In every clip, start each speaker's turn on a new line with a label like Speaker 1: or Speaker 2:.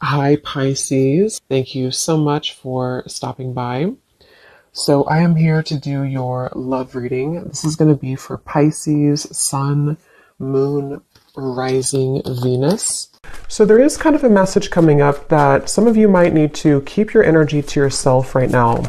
Speaker 1: Hi, Pisces. Thank you so much for stopping by. So, I am here to do your love reading. This is going to be for Pisces, Sun, Moon, Rising, Venus. So, there is kind of a message coming up that some of you might need to keep your energy to yourself right now.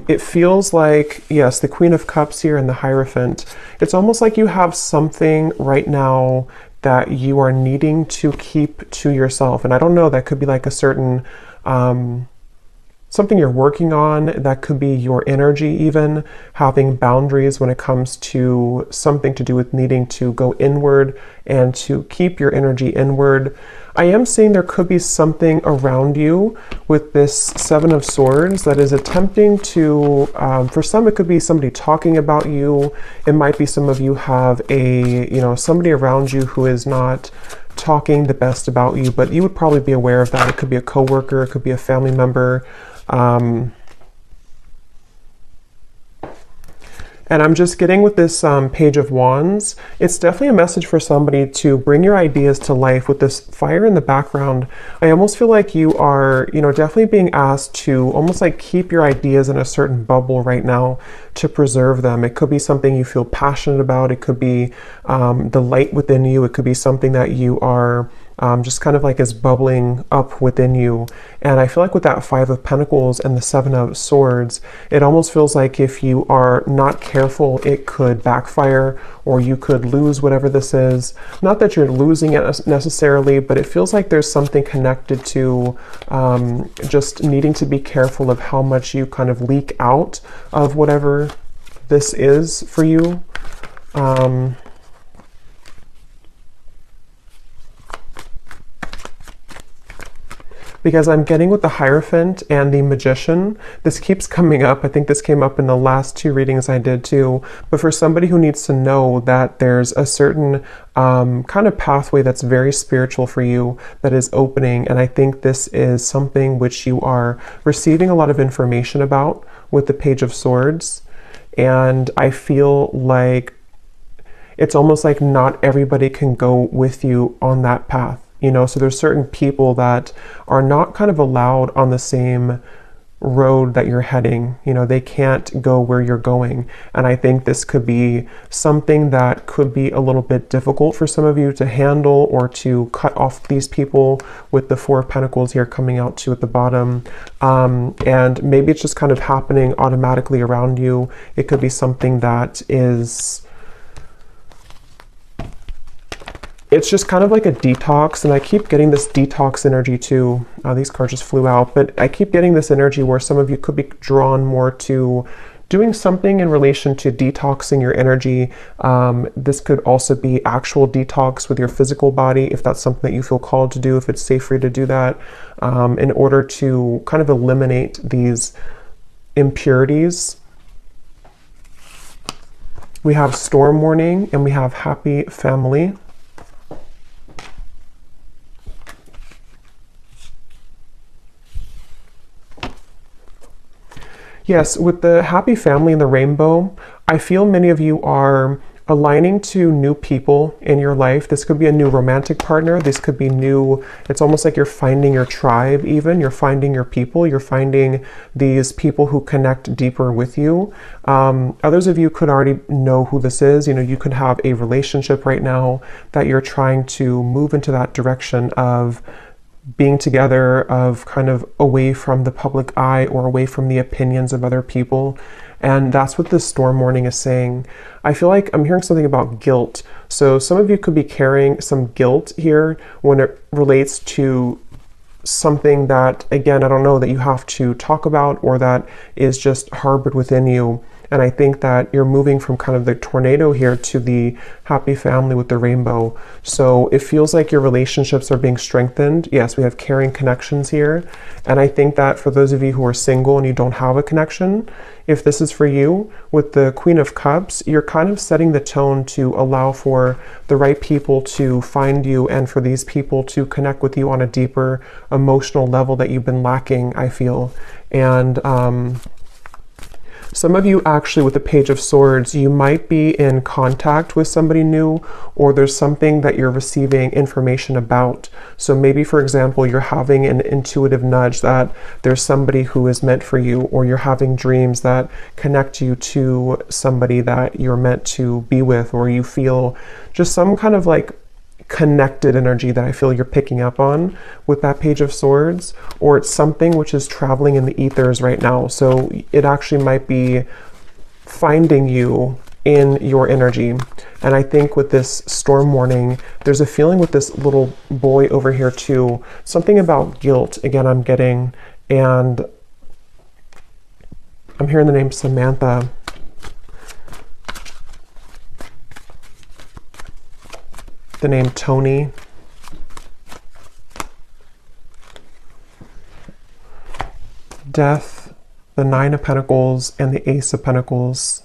Speaker 1: It feels like, yes, the Queen of Cups here and the Hierophant. It's almost like you have something right now that you are needing to keep to yourself. And I don't know, that could be like a certain something you're working on. That could be your energy, even having boundaries when it comes to something to do with needing to go inward and to keep your energy inward. I am seeing there could be something around you with this Seven of Swords that is attempting to, for some, it could be somebody talking about you. It might be some of you have somebody around you who is not talking the best about you, but you would probably be aware of that. It could be a coworker, it could be a family member. And I'm just getting with this Page of Wands. It's definitely a message for somebody to bring your ideas to life with this fire in the background. I almost feel like you are, definitely being asked to almost like keep your ideas in a certain bubble right now to preserve them. It could be something you feel passionate about. It could be the light within you. It could be something that you are just kind of like is bubbling up within you. And I feel like with that Five of Pentacles and the Seven of Swords, it almost feels like if you are not careful, it could backfire or you could lose whatever this is. Not that you're losing it necessarily, but it feels like there's something connected to just needing to be careful of how much you kind of leak out of whatever this is for you. Because I'm getting with the Hierophant and the Magician. This keeps coming up. I think this came up in the last two readings I did too. But for somebody who needs to know that there's a certain kind of pathway that's very spiritual for you that is opening. And I think this is something which you are receiving a lot of information about with the Page of Swords. And I feel like it's almost like not everybody can go with you on that path. So there's certain people that are not kind of allowed on the same road that you're heading. They can't go where you're going. And I think this could be something that could be a little bit difficult for some of you to handle or to cut off these people with the Four of Pentacles here coming out too at the bottom. And maybe it's just kind of happening automatically around you. It could be something that is... It's just kind of like a detox, and I keep getting this detox energy too. These cards just flew out, but I keep getting this energy where some of you could be drawn more to doing something in relation to detoxing your energy. This could also be actual detox with your physical body, if that's something that you feel called to do, if it's safe for you to do that, in order to kind of eliminate these impurities. We have Storm Warning and we have Happy Family. Yes, with the Happy Family and the Rainbow, I feel many of you are aligning to new people in your life. This could be a new romantic partner. This could be new. It's almost like you're finding your tribe even. You're finding your people. You're finding these people who connect deeper with you. Others of you could already know who this is. You could have a relationship right now that you're trying to move into that direction of being together, of kind of away from the public eye or away from the opinions of other people. And that's what this Storm Warning is saying. I feel like I'm hearing something about guilt. So some of you could be carrying some guilt here when it relates to something that, again, I don't know, that you have to talk about or that is just harbored within you. And I think that you're moving from kind of the tornado here to the Happy Family with the Rainbow. So it feels like your relationships are being strengthened. Yes, we have caring connections here. And I think that for those of you who are single and you don't have a connection, if this is for you, with the Queen of Cups, you're kind of setting the tone to allow for the right people to find you and for these people to connect with you on a deeper emotional level that you've been lacking, I feel. And Some of you actually with the Page of Swords, you might be in contact with somebody new, or there's something that you're receiving information about. So maybe, for example, you're having an intuitive nudge that there's somebody who is meant for you, or you're having dreams that connect you to somebody that you're meant to be with, or you feel just some kind of like connected energy that I feel you're picking up on with that Page of Swords, or it's something which is traveling in the ethers right now. So it actually might be finding you in your energy. And I think with this storm warning, there's a feeling with this little boy over here too, something about guilt, again, I'm getting, and I'm hearing the name Samantha. The name Tony. Death, the Nine of Pentacles, and the Ace of Pentacles.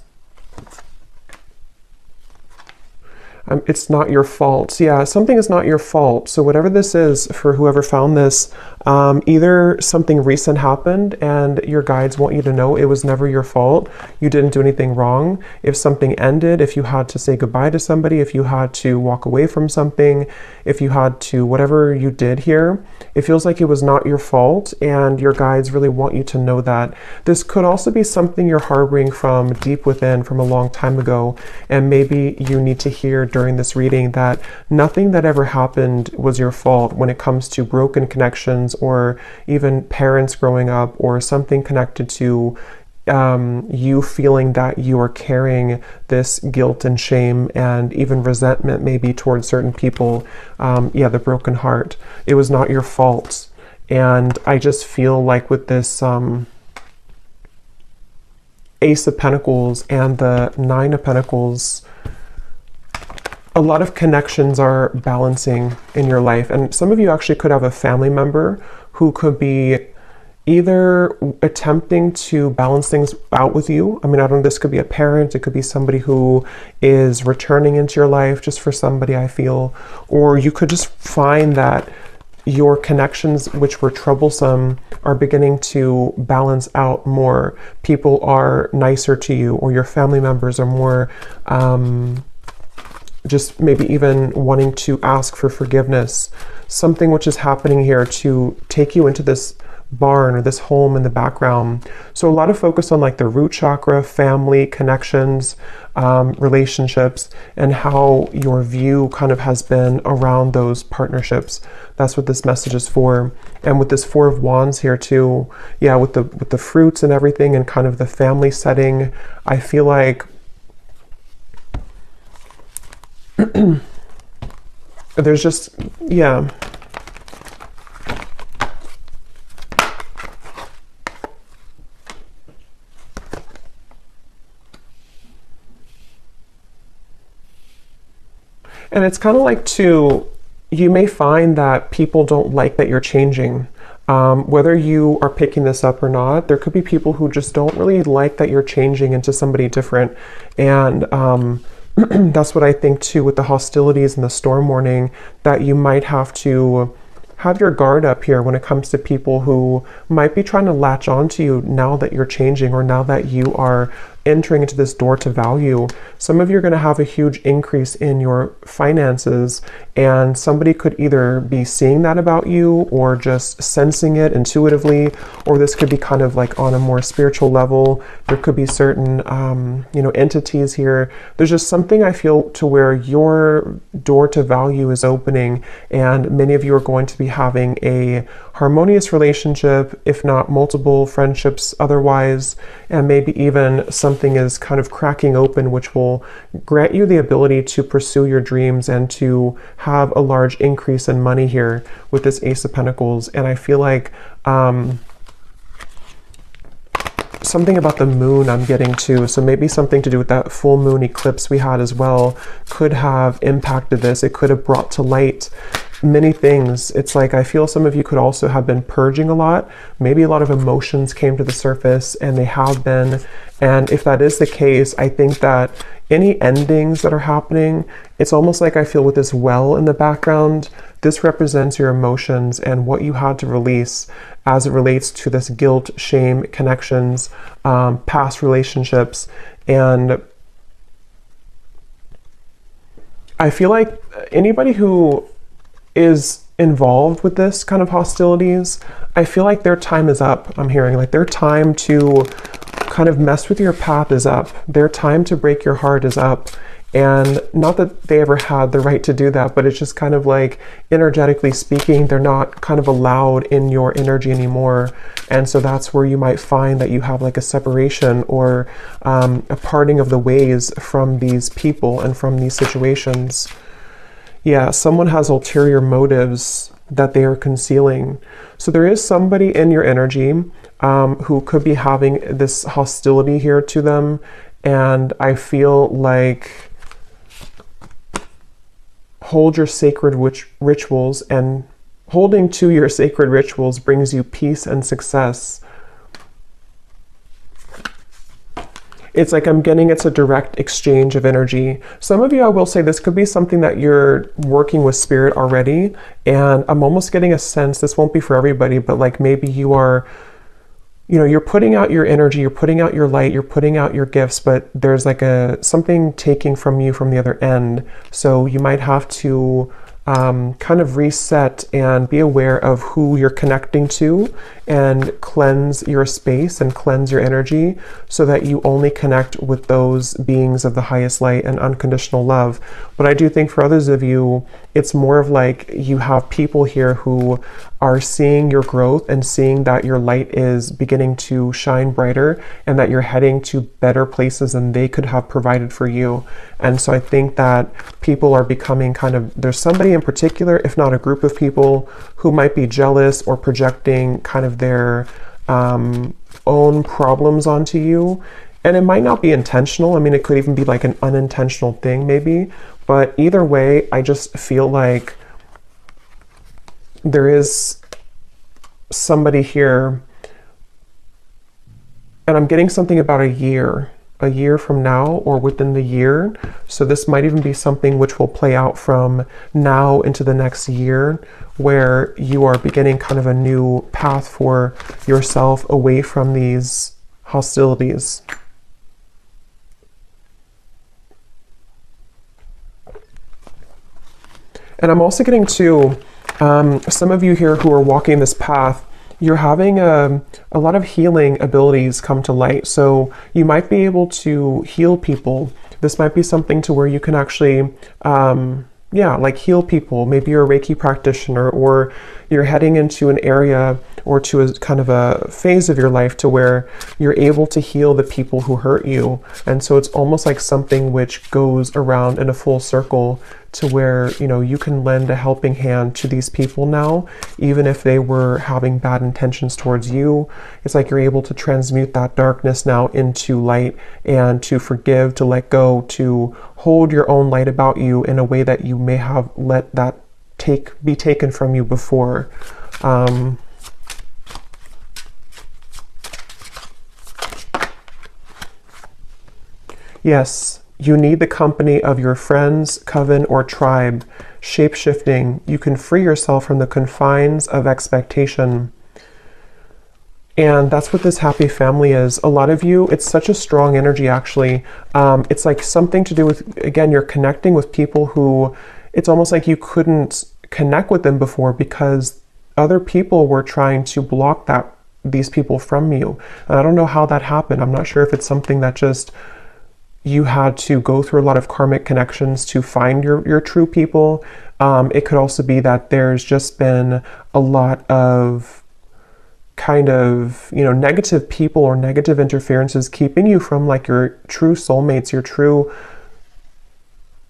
Speaker 1: It's not your fault. Yeah, something is not your fault. So whatever this is, for whoever found this, either something recent happened and your guides want you to know it was never your fault. You didn't do anything wrong. If something ended, if you had to say goodbye to somebody, if you had to walk away from something, if you had to, whatever you did here, it feels like it was not your fault, and your guides really want you to know that. This could also be something you're harboring from deep within from a long time ago, and maybe you need to hear during this reading that nothing that ever happened was your fault when it comes to broken connections, or even parents growing up, or something connected to you feeling that you are carrying this guilt and shame and even resentment maybe towards certain people. Yeah, the broken heart. It was not your fault. And I just feel like with this Ace of Pentacles and the Nine of Pentacles, a lot of connections are balancing in your life. And some of you actually could have a family member who could be either attempting to balance things out with you. I mean, I don't know, this could be a parent, it could be somebody who is returning into your life just for somebody, I feel. Or you could just find that your connections, which were troublesome, are beginning to balance out more. People are nicer to you, or your family members are more just maybe even wanting to ask for forgiveness. Something which is happening here to take you into this barn or this home in the background. So a lot of focus on like the root chakra, family, connections, relationships, and how your view kind of has been around those partnerships. That's what this message is for. And with this Four of Wands here too, yeah, with the fruits and everything, and kind of the family setting, I feel like there's just, yeah. And it's kind of like too, you may find that people don't like that you're changing. Whether you are picking this up or not, there could be people who just don't really like that you're changing into somebody different. And that's what I think too with the hostilities and the storm warning, that you might have to have your guard up here when it comes to people who might be trying to latch onto you now that you're changing, or now that you are entering into this door to value. Some of you are going to have a huge increase in your finances, and somebody could either be seeing that about you or just sensing it intuitively, or this could be kind of like on a more spiritual level. There could be certain entities here. There's just something I feel to where your door to value is opening, and many of you are going to be having a harmonious relationship, if not multiple friendships otherwise, and maybe even something is kind of cracking open, which will grant you the ability to pursue your dreams and to have a large increase in money here with this Ace of Pentacles. And I feel like something about the moon I'm getting too, so maybe something to do with that full moon eclipse we had as well could have impacted this. It could have brought to light many things. It's like I feel some of you could also have been purging a lot. Maybe a lot of emotions came to the surface, and they have been. And if that is the case, I think that any endings that are happening, it's almost like I feel with this well in the background this represents your emotions and what you had to release as it relates to this guilt, shame, connections, past relationships. And I feel like anybody who is involved with this kind of hostilities, I feel like their time is up. I'm hearing like their time to kind of mess with your path is up. Their time to break your heart is up. And not that they ever had the right to do that, but it's just kind of like, energetically speaking, they're not kind of allowed in your energy anymore. And so that's where you might find that you have like a separation or a parting of the ways from these people and from these situations. Yeah, someone has ulterior motives that they are concealing. So there is somebody in your energy who could be having this hostility here to them. And I feel like hold your sacred rituals, and holding to your sacred rituals brings you peace and success. It's like I'm getting it's a direct exchange of energy. Some of you, I will say, this could be something that you're working with spirit already, and I'm almost getting a sense, this won't be for everybody, but like maybe you are, you know, you're putting out your energy, you're putting out your light, you're putting out your gifts, but there's like something taking from you from the other end. So you might have to kind of reset and be aware of who you're connecting to and cleanse your space and cleanse your energy so that you only connect with those beings of the highest light and unconditional love. But I do think for others of you, it's more of like you have people here who are seeing your growth and seeing that your light is beginning to shine brighter and that you're heading to better places than they could have provided for you. And so I think that people are becoming kind of, there's somebody in particular, if not a group of people, who might be jealous or projecting kind of their own problems onto you. And it might not be intentional. I mean, it could even be like an unintentional thing maybe. But either way, I just feel like there is somebody here, and I'm getting something about a year from now or within the year. So this might even be something which will play out from now into the next year, where you are beginning kind of a new path for yourself away from these hostilities. And I'm also getting to some of you here who are walking this path, you're having a lot of healing abilities come to light. So you might be able to heal people. This might be something to where you can actually, like heal people. Maybe you're a Reiki practitioner, or you're heading into an area or to a kind of a phase of your life to where you're able to heal the people who hurt you. And so it's almost like something which goes around in a full circle to where, you know, you can lend a helping hand to these people now, even if they were having bad intentions towards you. It's like you're able to transmute that darkness now into light, and to forgive, to let go, to hold your own light about you in a way that you may have let that be taken from you before. Yes, you need the company of your friends, coven, or tribe. Shape-shifting, you can free yourself from the confines of expectation. And that's what this happy family is. A lot of you, it's such a strong energy actually. It's like something to do with, again, you're connecting with people who, it's almost like you couldn't connect with them before because other people were trying to block these people from you. And I don't know how that happened. I'm not sure if it's something that just you had to go through a lot of karmic connections to find your true people. It could also be that there's just been a lot of kind of, you know, negative people or negative interferences keeping you from like your true soulmates, your true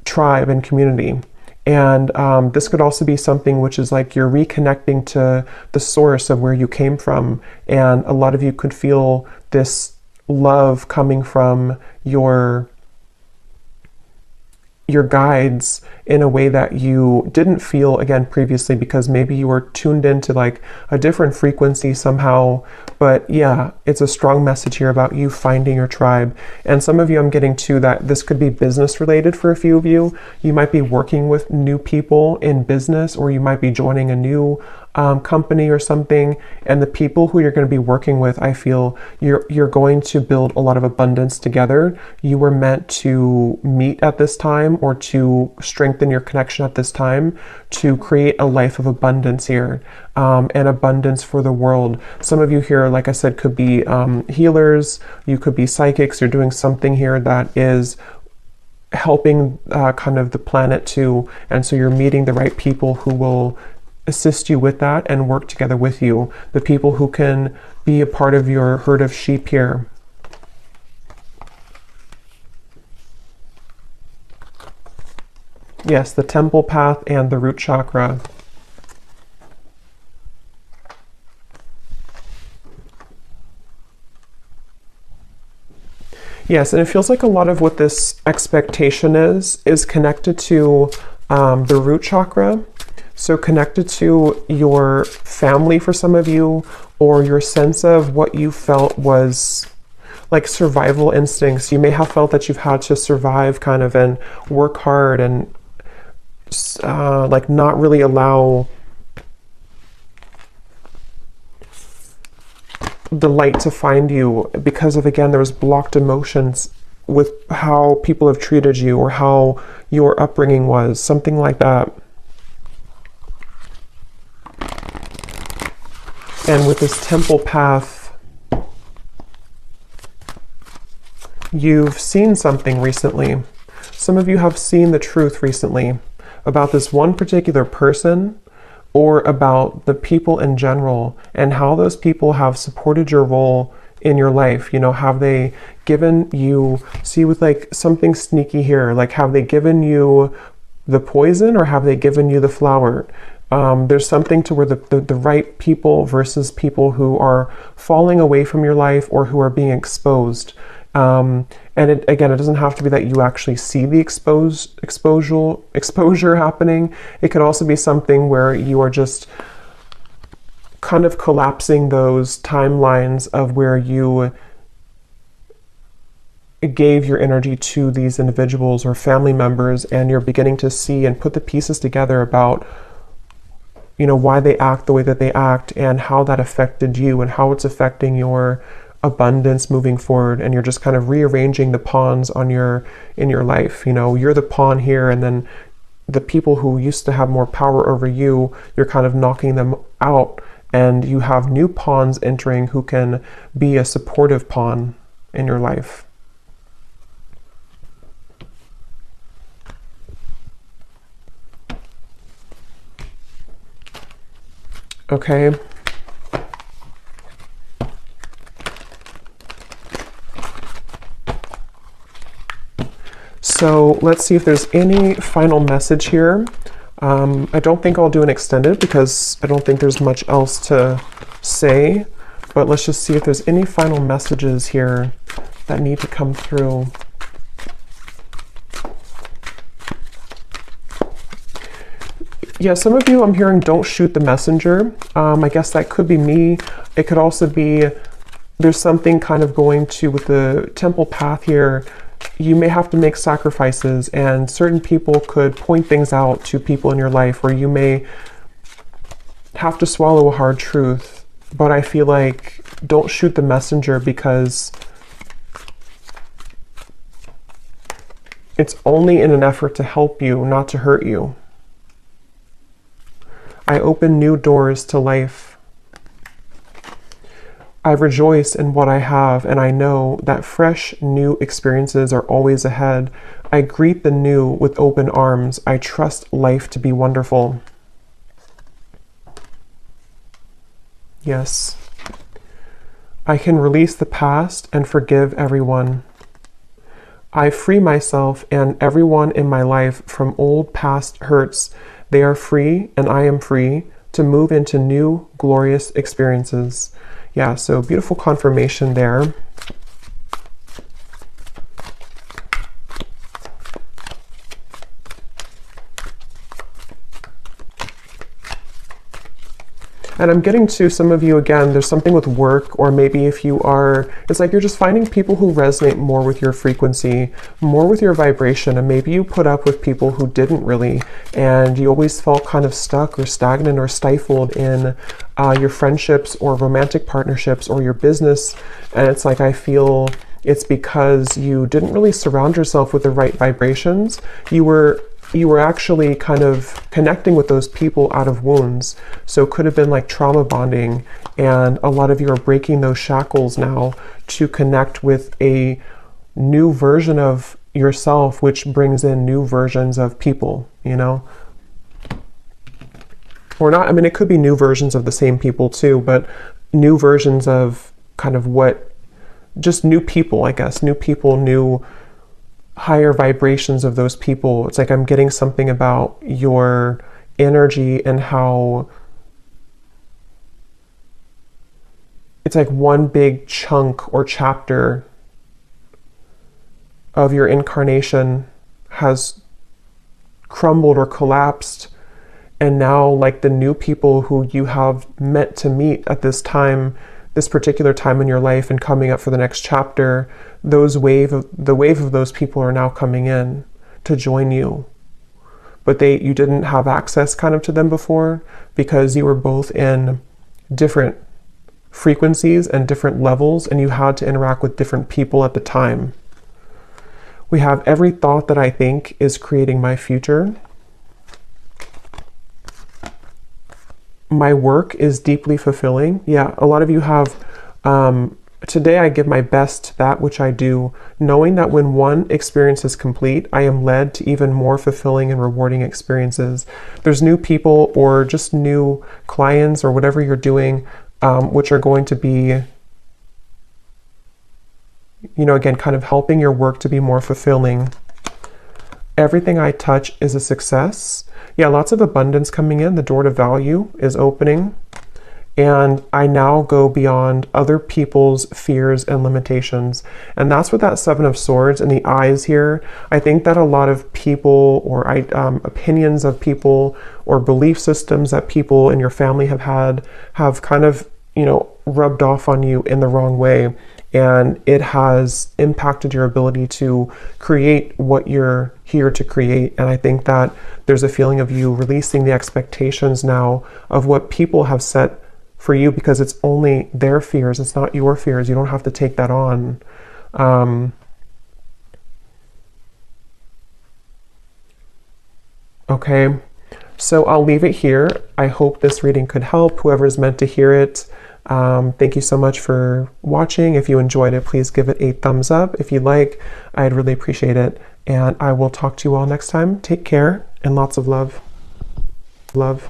Speaker 1: tribe and community. And this could also be something which is like you're reconnecting to the source of where you came from. And a lot of you could feel this love coming from your your guides in a way that you didn't feel again previously, because maybe you were tuned into like a different frequency somehow. But yeah, it's a strong message here about you finding your tribe. And some of you, I'm getting to that this could be business related for a few of you. You might be working with new people in business, or you might be joining a new company or something, and the people who you're going to be working with, I feel you're going to build a lot of abundance together. You were meant to meet at this time, or to strengthen your connection at this time, to create a life of abundance here, and abundance for the world. Some of you here, like I said, could be healers, you could be psychics. You're doing something here that is helping kind of the planet too, and so you're meeting the right people who will assist you with that and work together with you. The people who can be a part of your herd of sheep here. Yes, the temple path and the root chakra. Yes, and it feels like a lot of what this expectation is connected to the root chakra. So connected to your family for some of you, or your sense of what you felt was like survival instincts. You may have felt that you've had to survive kind of and work hard and like not really allow the light to find you, because of, again, there was blocked emotions with how people have treated you or how your upbringing was, something like that. And with this temple path, you've seen something recently. Some of you have seen the truth recently about this one particular person, or about the people in general, and how those people have supported your role in your life. You know, have they given you, see with like something sneaky here, like have they given you the poison, or have they given you the flower? There's something to where the right people versus people who are falling away from your life, or who are being exposed. And again, it doesn't have to be that you actually see the exposure happening. It could also be something where you are just kind of collapsing those timelines of where you gave your energy to these individuals or family members, and you're beginning to see and put the pieces together about, you know, why they act the way that they act, and how that affected you, and how it's affecting your abundance moving forward. And you're just kind of rearranging the pawns in your life. You know, you're the pawn here, and then the people who used to have more power over you, you're kind of knocking them out, and you have new pawns entering who can be a supportive pawn in your life. Okay. So let's see if there's any final message here. I don't think I'll do an extended, because I don't think there's much else to say, but let's just see if there's any final messages here that need to come through. Yeah, some of you I'm hearing don't shoot the messenger. I guess that could be me. It could also be there's something kind of going to, with the temple path here, you may have to make sacrifices, and certain people could point things out to people in your life, where you may have to swallow a hard truth. But I feel like don't shoot the messenger, because it's only in an effort to help you, not to hurt you. I open new doors to life. I rejoice in what I have, and I know that fresh, new experiences are always ahead. I greet the new with open arms. I trust life to be wonderful. Yes. I can release the past and forgive everyone. I free myself and everyone in my life from old past hurts. They are free, and I am free to move into new, glorious experiences. Yeah, so beautiful confirmation there. And I'm getting to some of you again, there's something with work, or maybe if you are, it's like you're just finding people who resonate more with your frequency, more with your vibration. And maybe you put up with people who didn't really, and you always felt kind of stuck or stagnant or stifled in your friendships or romantic partnerships or your business. And it's like, I feel it's because you didn't really surround yourself with the right vibrations. You were actually kind of connecting with those people out of wounds. So it could have been like trauma bonding, and a lot of you are breaking those shackles now to connect with a new version of yourself, which brings in new versions of people, you know? Or not, I mean, it could be new versions of the same people too, but new versions of kind of just new people, I guess, new people, new higher vibrations of those people. It's like I'm getting something about your energy and how it's like one big chunk or chapter of your incarnation has crumbled or collapsed, and now like the new people who you have meant to meet at this time, this particular time in your life and coming up for the next chapter, the wave of those people are now coming in to join you. But you didn't have access kind of to them before because you were both in different frequencies and different levels, and you had to interact with different people at the time. We have every thought that I think is creating my future. My work is deeply fulfilling. Yeah, a lot of you have, today I give my best to that which I do, knowing that when one experience is complete, I am led to even more fulfilling and rewarding experiences. There's new people or just new clients or whatever you're doing, which are going to be, you know, again, kind of helping your work to be more fulfilling. Everything I touch is a success. Yeah, lots of abundance coming in. The door to value is opening. And I now go beyond other people's fears and limitations. And that's what that Seven of Swords and the eyes here. I think that a lot of people or opinions of people or belief systems that people in your family have had have kind of, you know, rubbed off on you in the wrong way. And it has impacted your ability to create what you're here to create. And I think that there's a feeling of you releasing the expectations now of what people have set for you, because it's only their fears. It's not your fears. You don't have to take that on. Okay, so I'll leave it here. I hope this reading could help whoever's meant to hear it. Thank you so much for watching. If you enjoyed it, please give it a thumbs up. If you'd like, I'd really appreciate it. And I will talk to you all next time. Take care and lots of love. Love.